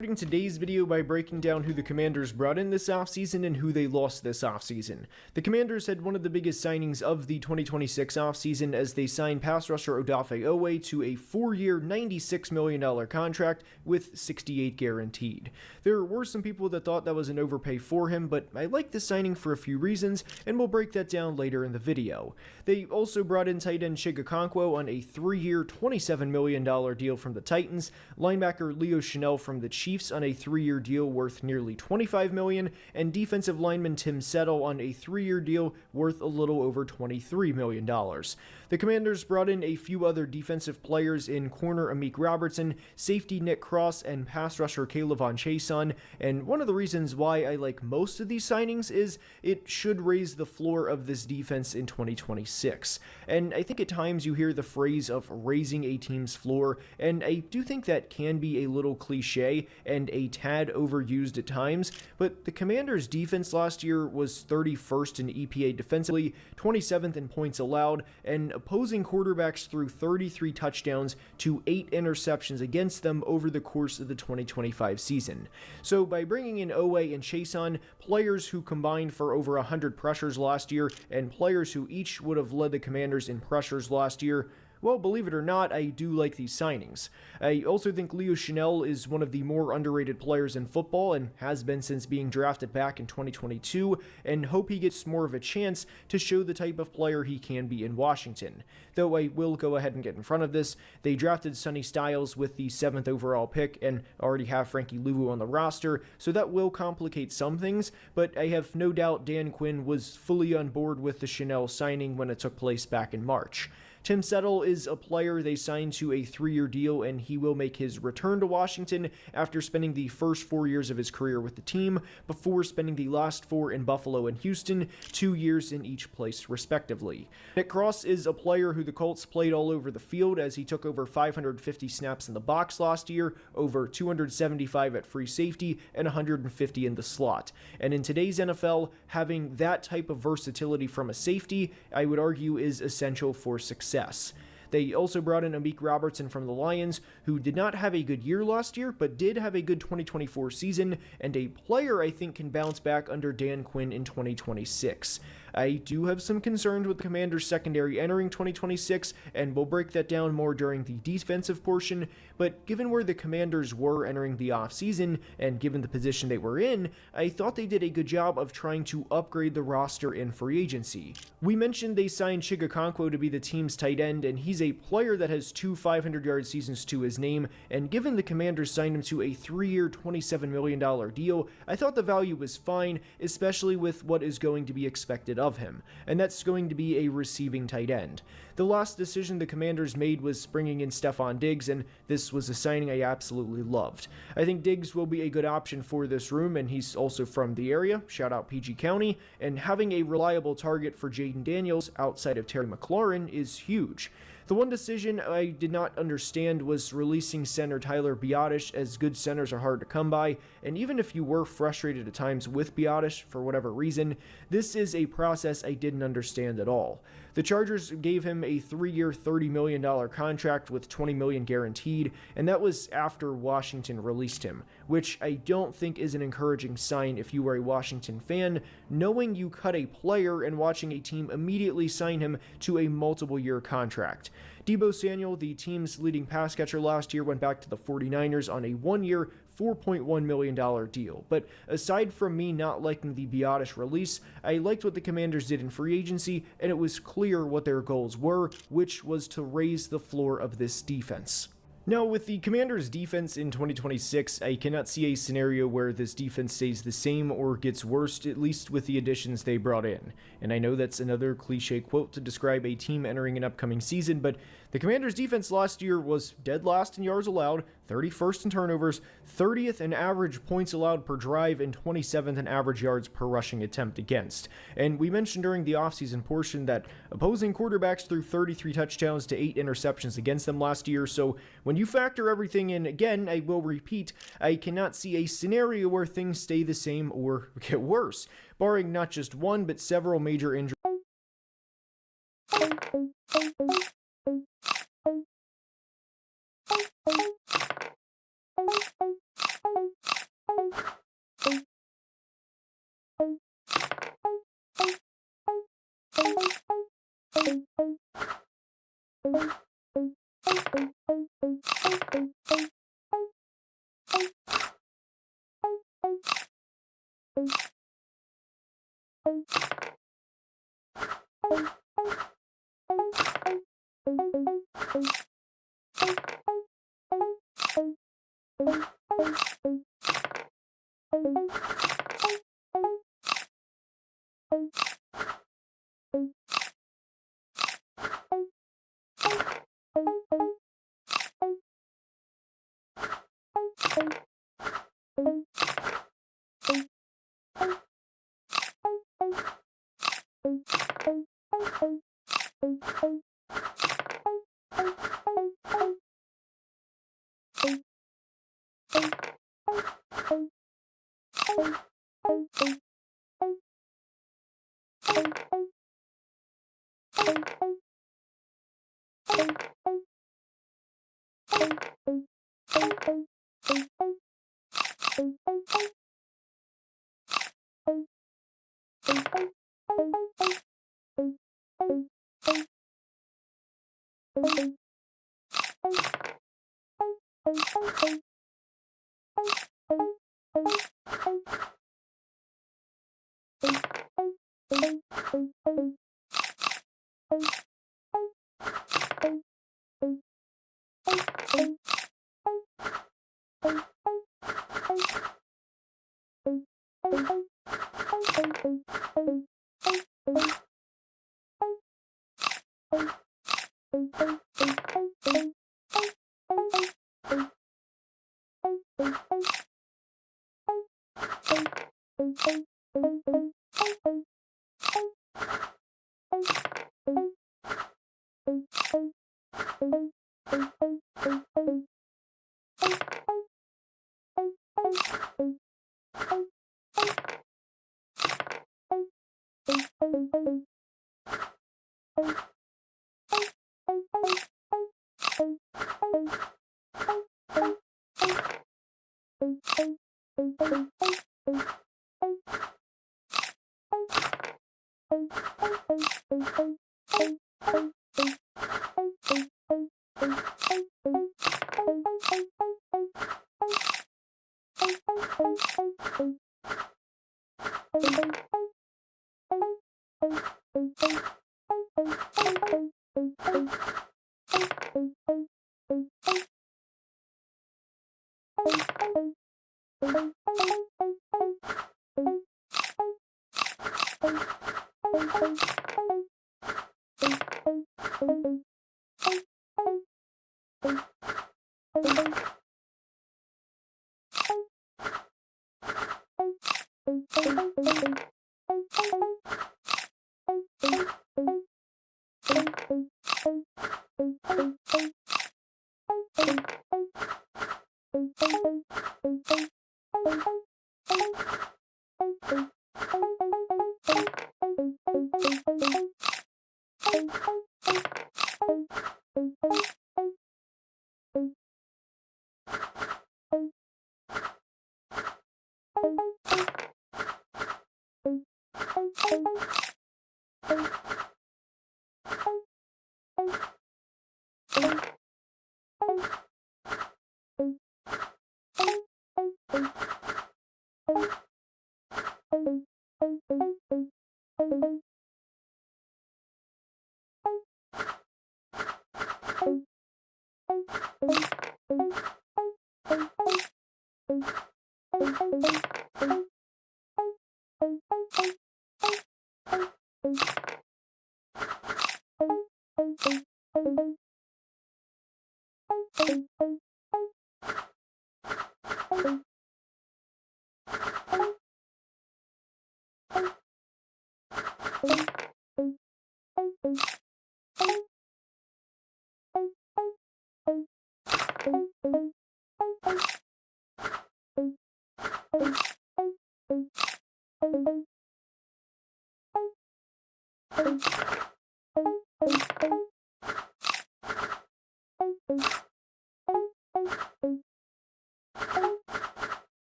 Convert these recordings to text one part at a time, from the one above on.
Starting today's video by breaking down who the Commanders brought in this offseason and who they lost this offseason. The Commanders had one of the biggest signings of the 2026 offseason as they signed pass rusher Odafe Oweh to a 4-year, $96 million contract with $68 guaranteed. There were some people that thought that was an overpay for him, but I like this signing for a few reasons, and we'll break that down later in the video. They also brought in tight end Chig Okonkwo on a 3-year, $27 million deal from the Titans, linebacker Leo Chenal from the Chiefs on a 3-year deal worth nearly $25 million, and defensive lineman Tim Settle on a 3-year deal worth a little over $23 million. The Commanders brought in a few other defensive players in corner Amik Robertson, safety Nick Cross, and pass rusher K'Lavon Chaisson, and one of the reasons why I like most of these signings is it should raise the floor of this defense in 2026. And I think at times you hear the phrase of raising a team's floor, and I do think that can be a little cliche, and a tad overused at times, but the Commanders' defense last year was 31st in EPA defensively, 27th in points allowed, and opposing quarterbacks threw 33 touchdowns to 8 interceptions against them over the course of the 2025 season. So by bringing in Oweh and Chaisson, players who combined for over 100 pressures last year, and players who each would have led the Commanders in pressures last year, well, believe it or not, I do like these signings. I also think Leo Chenal is one of the more underrated players in football and has been since being drafted back in 2022, and hope he gets more of a chance to show the type of player he can be in Washington. Though I will go ahead and get in front of this, they drafted Sonny Styles with the 7th overall pick and already have Frankie Luvu on the roster, so that will complicate some things, but I have no doubt Dan Quinn was fully on board with the Chenal signing when it took place back in March. Tim Settle is a player they signed to a 3-year deal, and he will make his return to Washington after spending the first 4 years of his career with the team, before spending the last 4 in Buffalo and Houston, 2 years in each place respectively. Nick Cross is a player who the Colts played all over the field, as he took over 550 snaps in the box last year, over 275 at free safety, and 150 in the slot. And in today's NFL, having that type of versatility from a safety, I would argue, is essential for success. They also brought in Amik Robertson from the Lions, who did not have a good year last year, but did have a good 2024 season, and a player I think can bounce back under Dan Quinn in 2026. I do have some concerns with the Commanders' secondary entering 2026, and we'll break that down more during the defensive portion, but given where the Commanders were entering the offseason, and given the position they were in, I thought they did a good job of trying to upgrade the roster in free agency. We mentioned they signed Chig Okonkwo to be the team's tight end, and he's a player that has 2 500-yard seasons to his name, and given the Commanders signed him to a 3-year, $27 million deal, I thought the value was fine, especially with what is going to be expected of him, and that's going to be a receiving tight end. The last decision the Commanders made was bringing in Stefon Diggs, and this was a signing I absolutely loved. I think Diggs will be a good option for this room, and he's also from the area, shout out PG County, and having a reliable target for Jaden Daniels outside of Terry McLaurin is huge. The one decision I did not understand was releasing center Tyler Biadasz, as good centers are hard to come by, and even if you were frustrated at times with Biadasz for whatever reason, this is a process I didn't understand at all. The Chargers gave him a 3-year, $30 million contract with $20 million guaranteed, and that was after Washington released him, which I don't think is an encouraging sign if you are a Washington fan, knowing you cut a player and watching a team immediately sign him to a multiple-year contract. Deebo Samuel, the team's leading pass catcher last year, went back to the 49ers on a 1-year, $4.1 million deal. But aside from me not liking the Biadasz release, I liked what the Commanders did in free agency, and it was clear what their goals were, which was to raise the floor of this defense. Now, with the Commanders' defense in 2026, I cannot see a scenario where this defense stays the same or gets worse, at least with the additions they brought in. And I know that's another cliche quote to describe a team entering an upcoming season, but the Commanders' defense last year was dead last in yards allowed, 31st in turnovers, 30th in average points allowed per drive, and 27th in average yards per rushing attempt against. And we mentioned during the offseason portion that opposing quarterbacks threw 33 touchdowns to 8 interceptions against them last year, so when you factor everything in, again, I will repeat, I cannot see a scenario where things stay the same or get worse, barring not just one, but several major injuries.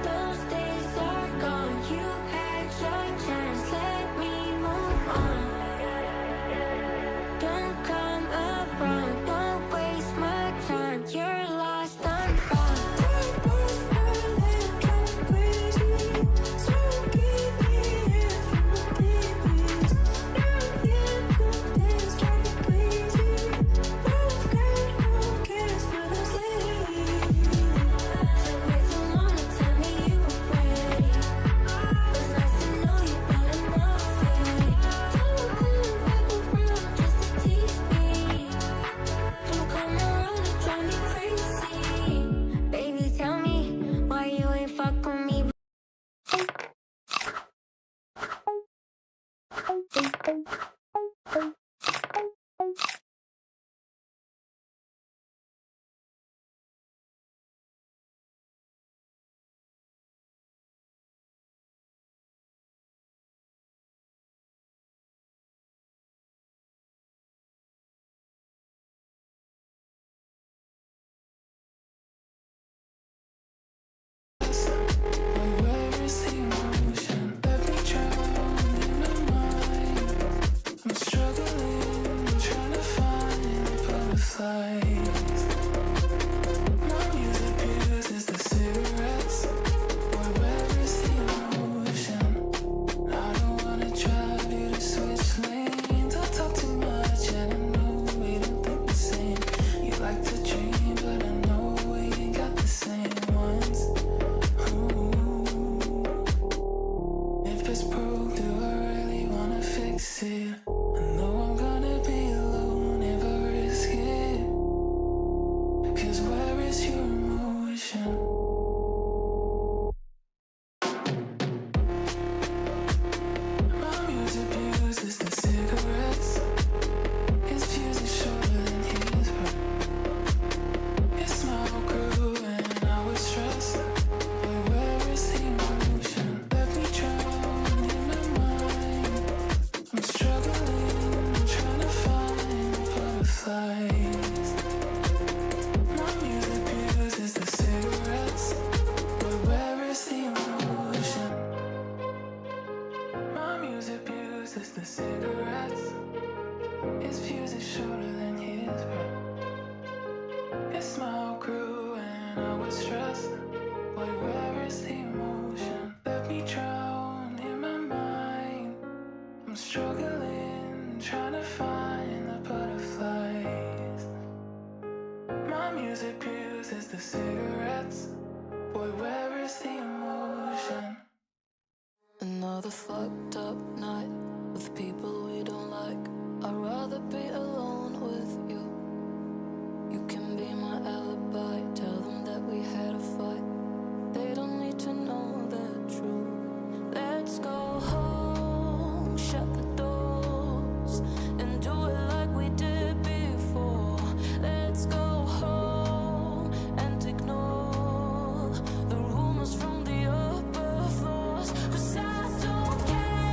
Those days are gone. You had your chance. Let me move on. Don't come around. Don't waste my time. You're lost. I'm found. Tables are lit, going crazy. So keep me here from the babies. Yeah, cool dance, drive me crazy. Love got no cares, but I'm slave. Where is the emotion? Let me drown in my mind. I'm struggling, trying to find the butterflies. My music uses the cigarettes. Boy, where is the emotion? I don't wanna drive you to switch lanes. I talk too much and I know we don't think the same. You like to dream, but I know we ain't got the same ones. If it's broke, do I really wanna fix it? I know I'm gonna be alone if I risk it. 'Cause where is your emotion? My music uses the cigarettes. His fuse is shorter than his breath. His smile grew and I was stressed. But where is the emotion? Let me drown in my mind. I'm struggling, trying to find butterflies. My music uses the cigarettes. But where is the emotion? My music uses the cigarettes. His fuse is shorter than his breath. His smile grew and I was stressed. But where is the emotion? Let me drown in my mind. I'm struggling, trying to find the butterflies. My music uses the cigarettes. Boy, where is the emotion? Another fucked up night with people we don't like. I'd rather be alone with you. You can be my alibi. Tell them that we had a fight. They don't need to know the truth. Let's go home, shut the doors, and do it like we did before. Let's go home and ignore the rumors from the upper floors. 'Cause I don't care.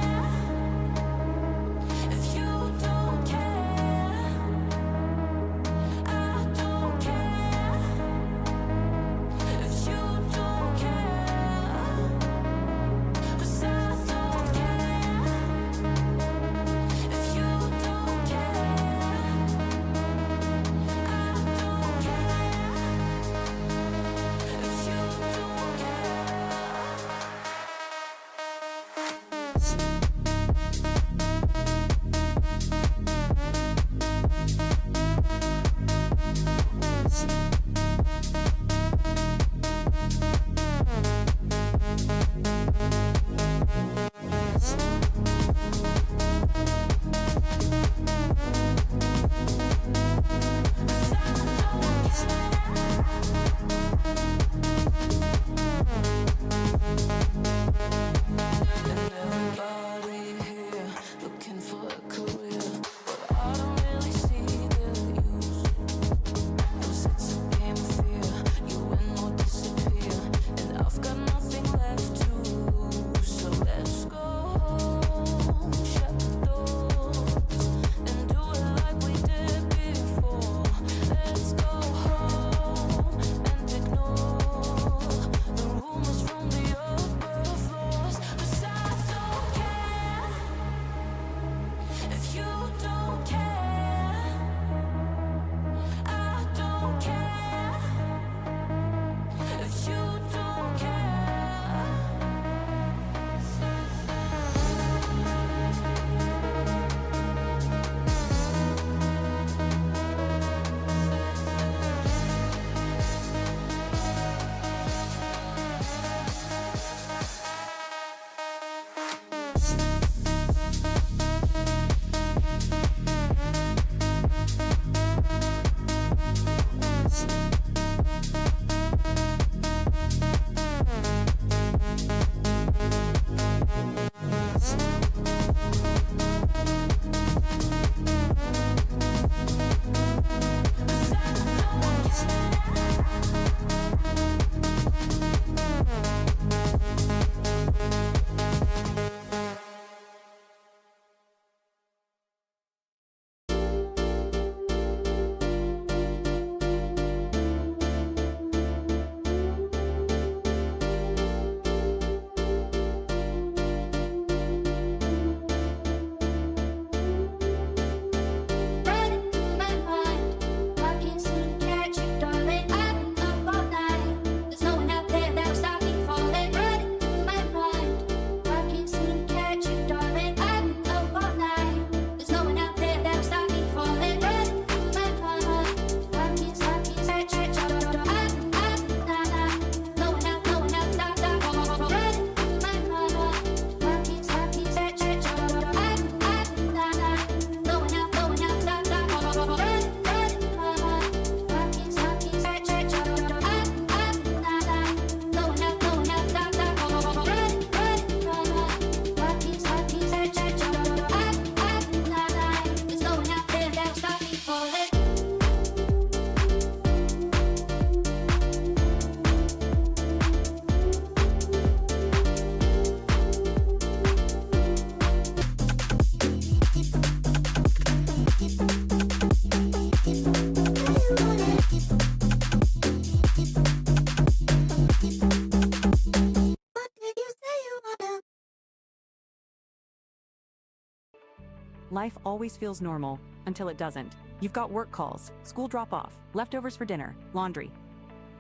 Life always feels normal until it doesn't. You've got work calls, school drop-off, leftovers for dinner, laundry,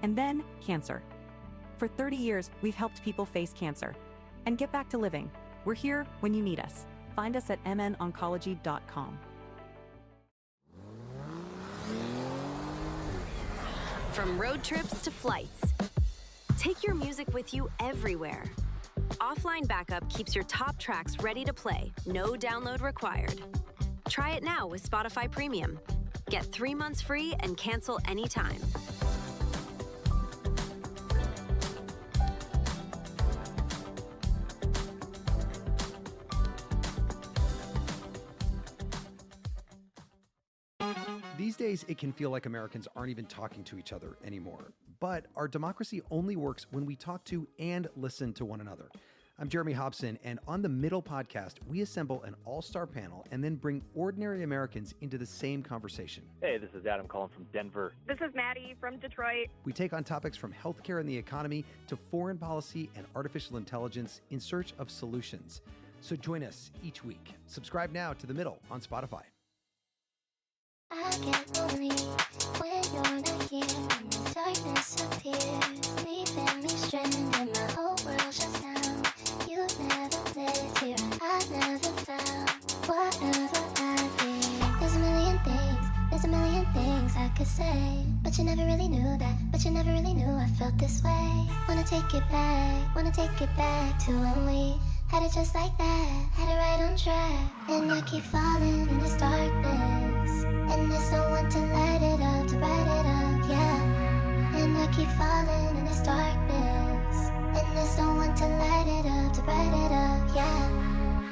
and then cancer. For 30 years, we've helped people face cancer and get back to living. We're here when you need us. Find us at mnoncology.com. From road trips to flights, take your music with you everywhere. Offline backup keeps your top tracks ready to play, no download required. Try it now with Spotify Premium. Get 3 months free and cancel anytime. These days, it can feel like Americans aren't even talking to each other anymore. But our democracy only works when we talk to and listen to one another. I'm Jeremy Hobson, and on the Middle podcast, we assemble an all-star panel and then bring ordinary Americans into the same conversation. Hey, this is Adam calling from Denver. This is Maddie from Detroit. We take on topics from healthcare and the economy to foreign policy and artificial intelligence in search of solutions. So join us each week. Subscribe now to The Middle on Spotify. I get lonely when you're not here, and the darkness appears, leaving me stranded, and my whole world shuts down. You never lived here, I never found whatever I did. There's a million things I could say, but you never really knew that, but you never really knew I felt this way. Wanna take it back to when we had it just like that, had it right on track. And I keep falling in this darkness, and there's no one to light it up, to bright it up, yeah. And I keep falling in this darkness, and there's no one to light it up, to bright it up, yeah.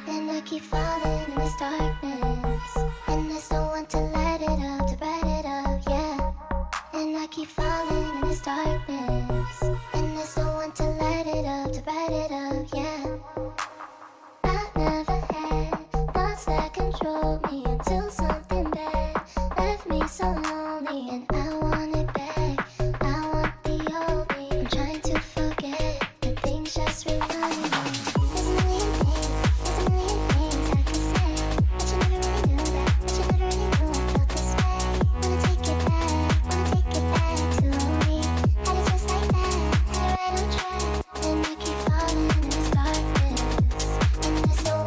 And I keep falling in this darkness, and there's no one to light it up, to bright it up, yeah. And I keep falling in this darkness, and there's no one to light it up, to bright it up, yeah. I never had thoughts that control me until something bad left me so lonely, and I want it back. I want the old me. I'm trying to forget, but things just remind me. There's a million things I can say, but you never really knew that, but you never really knew I felt this way. Wanna take it back to when we had it just like that, had it right on track. And I keep falling in this darkness, and there's no one to light it up, to bright it up, yeah. And I keep falling in this darkness, and there's no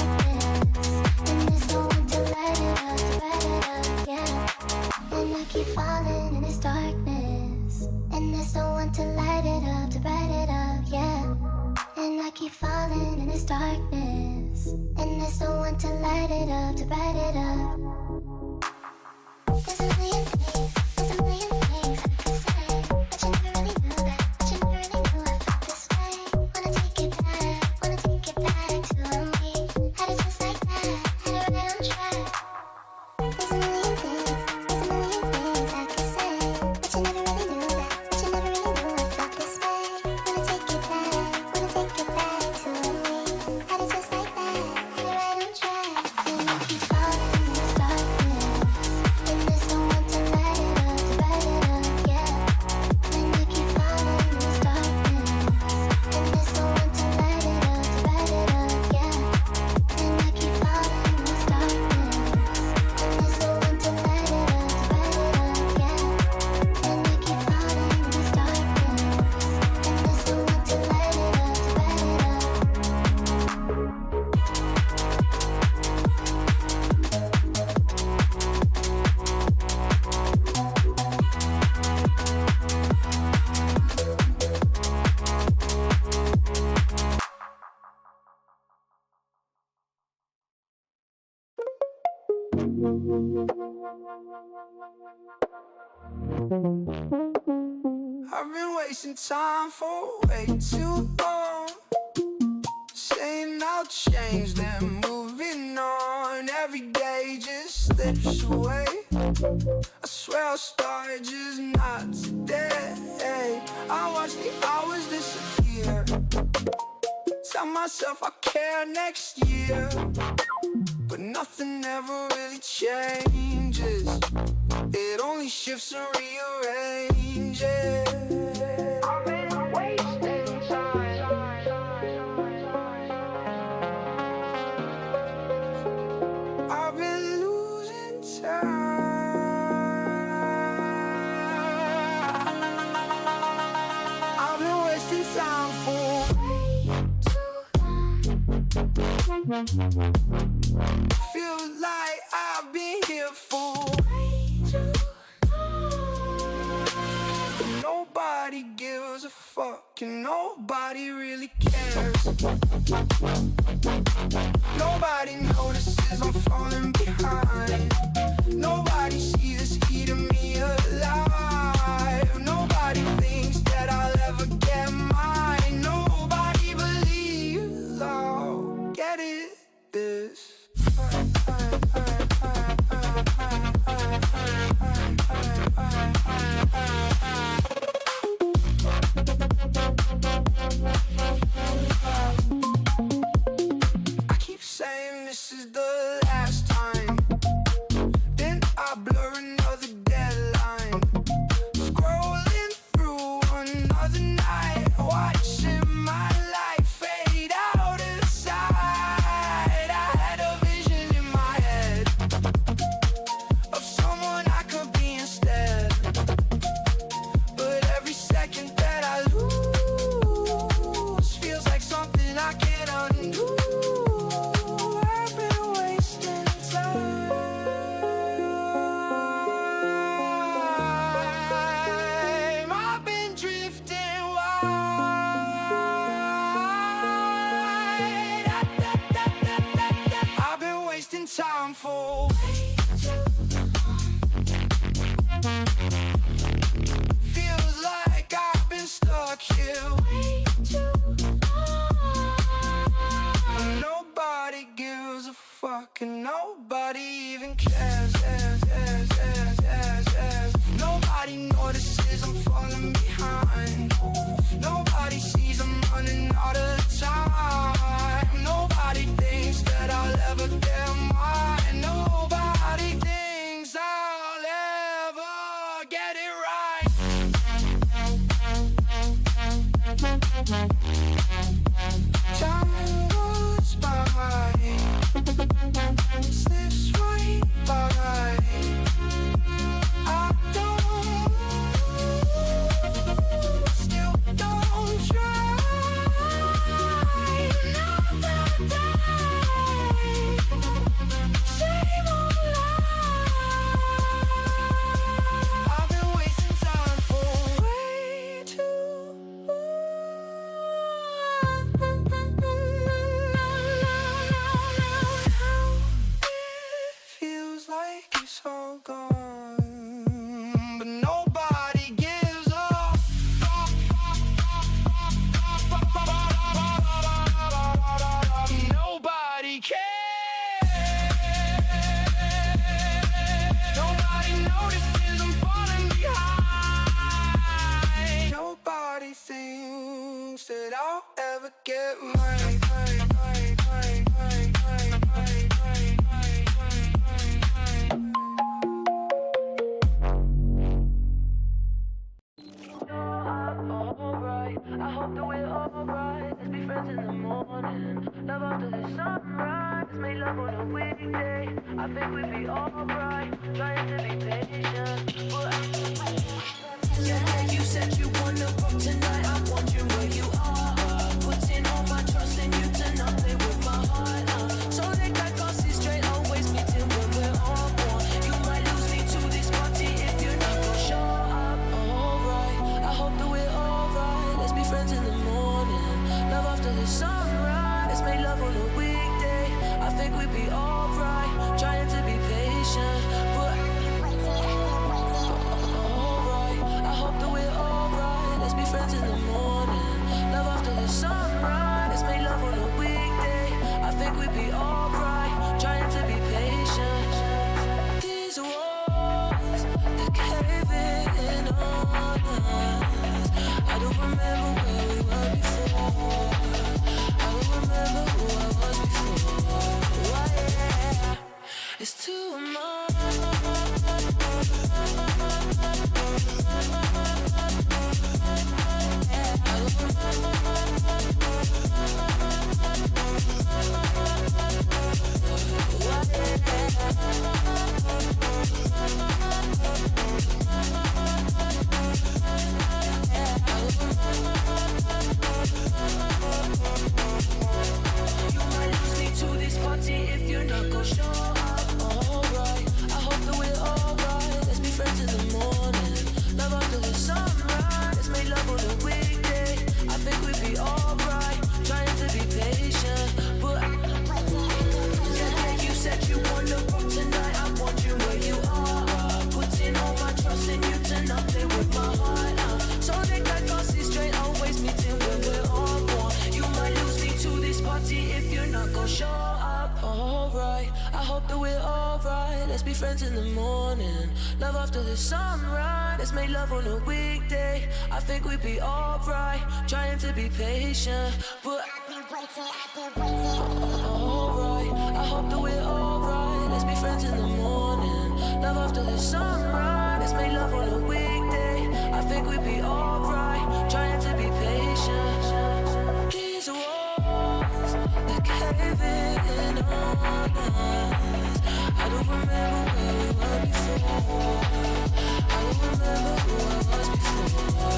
one to light it up, to bright it up, yeah. And I keep falling in this darkness, and there's no one to light it up, to bright it up, yeah. And I keep falling in this darkness, and there's no one to light it up, to bright it up. There's a million things I could say, but you never really knew that, but you never really knew I felt this way. Wanna take it back to when we had it just like that, had it right on track. There's a million things I could say, but you never really knew that, but you never really knew I felt this way. Wanna take it back to when we had it just like that, had it right on track. And I keep falling in this darkness, and there's no one to light it up, to bright it up, yeah. And I keep falling in this darkness, and there's no one to light it up, to bright it up, yeah. And I keep falling in this darkness, and there's no one to light it up, to bright it up, yeah. And I keep falling in this darkness, and there's no one to light it up, to bright it up. I've been wasting time for way too long, saying I'll change, then moving on. Every day just slips away. I swear I'll start, just not today. I watch the hours disappear, tell myself I'll care next year, but nothing ever really changes. It only shifts and rearranges. I've been wasting time. Feel like I've been here for nobody gives a fuck and nobody really cares. Nobody notices I'm falling behind. Nobody sees this heat of me alive. Nobody thinks that I'll ever get mine. Nobody believes I'll get it this I keep saying this is the last time. Then I blur another deadline. Scrolling through another night, watching my life fade out of sight. I had a vision in my head of someone I could be instead. But every second that I lose feels like something I can't undo. I've been wasting time. I've been drifting wide. I've been wasting time for feels like I've been stuck here way too long. Nobody gives a fuck and nobody even cares. Nobody notices I'm falling behind. Nobody sees I'm running out of time. Nobody thinks that I'll ever get mine. Nobody thinks I'll ever get it right. Time goes by, slips right by. I still don't try. Another day, same old life. I've been wasting time for way too long. It feels like it's all gone, but nobody gives up. Nobody cares. Nobody notices I'm falling behind. Nobody thinks that I'll ever get mine. Alright, I hope that we're alright. Let's be friends in the morning. Love after the sunrise. Make love on a weekday. I think we'd be alright. Trying to be patient. Yeah, you said you wanna rock tonight. I'm wondering where you are. Putting all my trust in you to not play with my heart. So they got glasses straight, always meeting when we're on one. You might lose me to this party if you're not gonna show up. Alright, I hope that we're alright. Let's be friends in the morning. Love after the sunrise. Let's make love on a weekday. I think we'd be alright. Trying to be patient, but alright. I hope that we're alright. Let's be friends in the morning. Love after the sunrise. Let's make love on a weekday. I think we'd be alright. Trying to be patient. These walls, they're caving in on us. I don't remember where we were before. I don't remember who I was before. Why, yeah. It's too much. show up, alright. I hope that we're alright. Let's be friends in the morning. Love after the sunrise. Let's make love on a weekday. I think we'd be alright. Trying to be patient, but yeah, you said you wanna rock tonight. I'm wondering where you are. Putting all my trust in you to not play with my heart. So they got see straight, always meeting when we're all born. You might lose me to this party if you're not gon' show up. Alright, I hope that we're alright. Let's be friends in the morning. Love after the sunrise. Let's make love on a weekday. I think we'd be alright. Trying to be patient, but alright, I hope that we're alright. Let's be friends in the morning. Love after the sunrise. Let's make love on a weekday. I think we'd be alright. Trying to be patient. These walls, they're caving on us. I don't remember where we were before. I don't remember who I was before.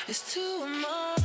It's too much.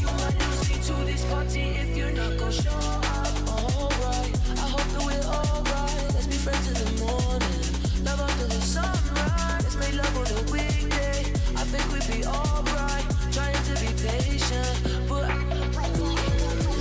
You might lose me to this party if you're not gon' show up. Alright, I hope that we're alright. Let's be friends in the morning. Love after the sunrise. Let's make love on a weekday. I think we'd be alright. Trying to be patient, but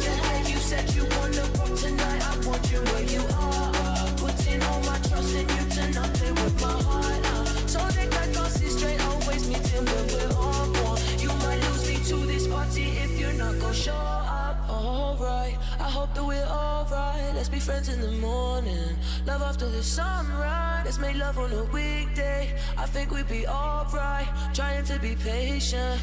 yeah, you said you wanna rock tonight. I'm wondering where you are. Putting all my trust in you to not play with my heart. So they got see straight, always meeting when we're all born. You might lose me to this party if you're not gon' show up. Alright, I hope that we're alright. Let's be friends in the morning. Love after the sunrise. Let's make love on a weekday. I think we'd be alright. Trying to be patient.